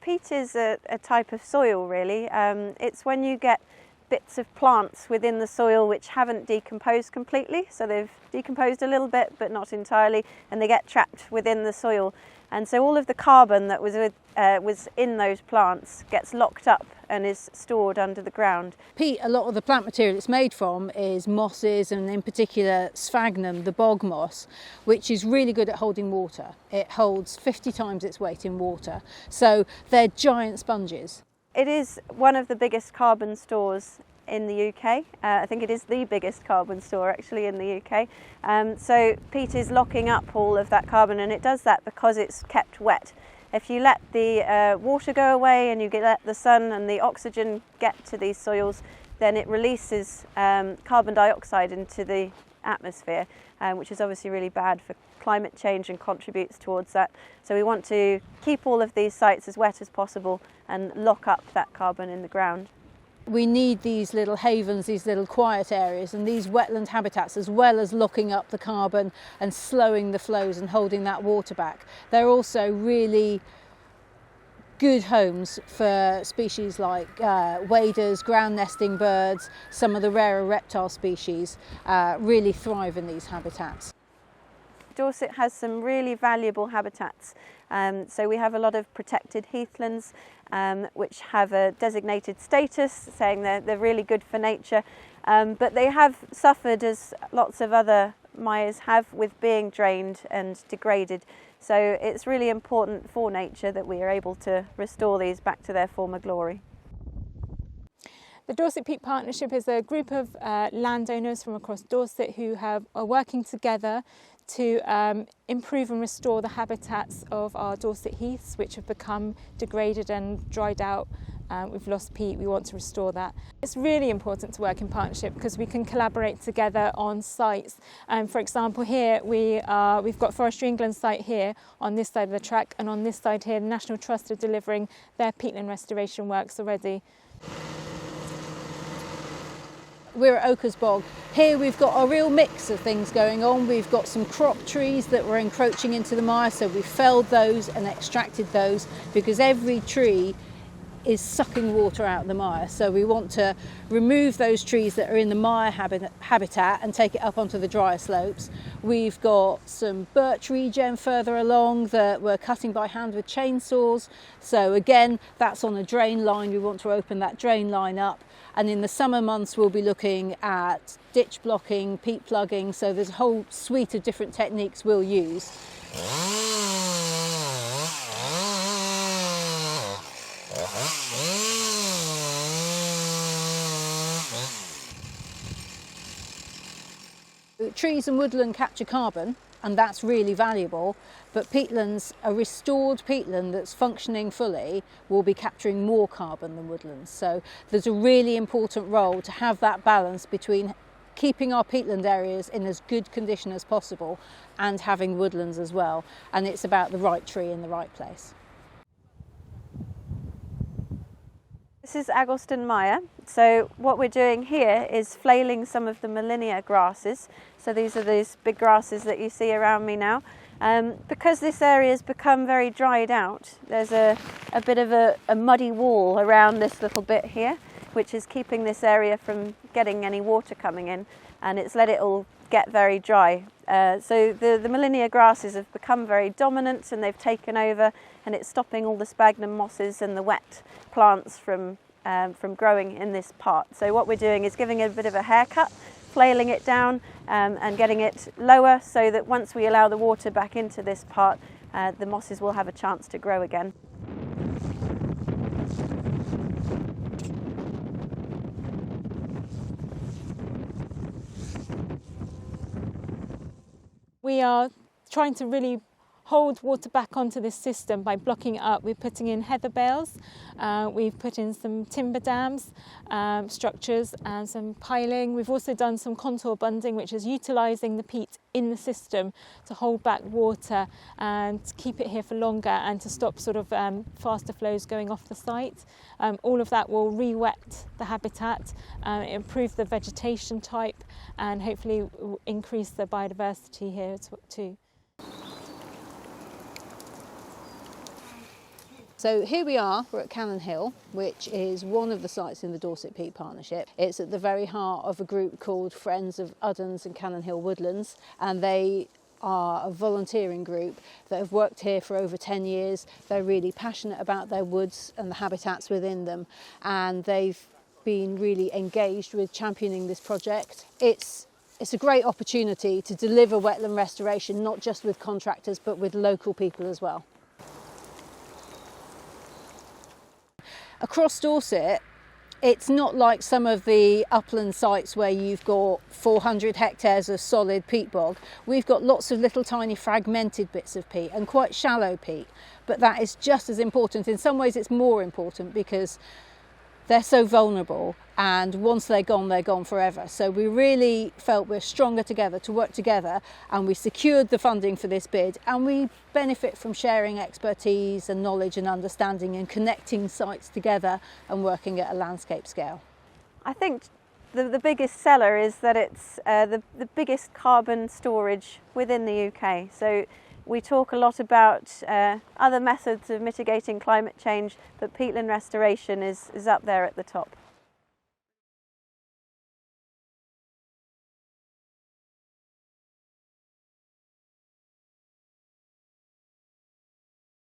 peat is a type of soil really. It's when you get bits of plants within the soil which haven't decomposed completely, so they've decomposed a little bit but not entirely, and they get trapped within the soil, and so all of the carbon that was in those plants gets locked up and is stored under the ground. Peat, a lot of the plant material it's made from is mosses, and in particular sphagnum, the bog moss, which is really good at holding water. It holds 50 times its weight in water, so they're giant sponges. It is one of the biggest carbon stores in the UK. I think it is the biggest carbon store actually in the UK. So peat is locking up all of that carbon, and it does that because it's kept wet. If you let the water go away and you let the sun and the oxygen get to these soils, then it releases carbon dioxide into the atmosphere, which is obviously really bad for climate change and contributes towards that. So we want to keep all of these sites as wet as possible and lock up that carbon in the ground. We need these little havens, these little quiet areas, and these wetland habitats, as well as locking up the carbon and slowing the flows and holding that water back. They're also really good homes for species like waders, ground nesting birds. Some of the rarer reptile species really thrive in these habitats. Dorset has some really valuable habitats. So we have a lot of protected heathlands which have a designated status, saying they're really good for nature, but they have suffered, as lots of other mires have, with being drained and degraded. So it's really important for nature that we are able to restore these back to their former glory. The Dorset Peat Partnership is a group of landowners from across Dorset who are working together to improve and restore the habitats of our Dorset heaths, which have become degraded and dried out. We've lost peat, we want to restore that. It's really important to work in partnership because we can collaborate together on sites. For example, here we've got Forestry England site here on this side of the track, and on this side here the National Trust are delivering their peatland restoration works already. We're at Oakers Bog. Here we've got a real mix of things going on. We've got some crop trees that were encroaching into the mire, so we felled those and extracted those because every tree is sucking water out of the mire. So we want to remove those trees that are in the mire habitat and take it up onto the drier slopes. We've got some birch regen further along that we're cutting by hand with chainsaws. So again, that's on a drain line. We want to open that drain line up. And in the summer months, we'll be looking at ditch blocking, peat plugging. So there's a whole suite of different techniques we'll use. Trees and woodland capture carbon, and that's really valuable, but peatlands, a restored peatland that's functioning fully, will be capturing more carbon than woodlands. So there's a really important role to have that balance between keeping our peatland areas in as good condition as possible and having woodlands as well, and it's about the right tree in the right place. This is Aggleston Mire. So what we're doing here is flailing some of the millennia grasses. So these are these big grasses that you see around me now. Because this area has become very dried out, there's a bit of a muddy wall around this little bit here, which is keeping this area from getting any water coming in, and it's let it all get very dry. So the millennia grasses have become very dominant, and they've taken over, and it's stopping all the sphagnum mosses and the wet plants from growing in this part. So what we're doing is giving it a bit of a haircut, flailing it down and getting it lower, so that once we allow the water back into this part, the mosses will have a chance to grow again. We are trying to really hold water back onto this system by blocking it up. We're putting in heather bales, we've put in some timber dams, structures, and some piling. We've also done some contour bunding, which is utilising the peat in the system to hold back water and keep it here for longer and to stop sort of faster flows going off the site. All of that will re-wet the habitat, improve the vegetation type, and hopefully increase the biodiversity here too. So here we are, we're at Cannon Hill, which is one of the sites in the Dorset Peat Partnership. It's at the very heart of a group called Friends of Uddens and Cannon Hill Woodlands, and they are a volunteering group that have worked here for over 10 years. They're really passionate about their woods and the habitats within them, and they've been really engaged with championing this project. It's a great opportunity to deliver wetland restoration, not just with contractors, but with local people as well. Across Dorset, it's not like some of the upland sites where you've got 400 hectares of solid peat bog. We've got lots of little tiny fragmented bits of peat and quite shallow peat, but that is just as important. In some ways it's more important because they're so vulnerable, and once they're gone forever. So we really felt we're stronger together to work together, and we secured the funding for this bid, and we benefit from sharing expertise and knowledge and understanding and connecting sites together and working at a landscape scale. I think the biggest seller is that it's the biggest carbon storage within the UK. So we talk a lot about other methods of mitigating climate change, but peatland restoration is up there at the top.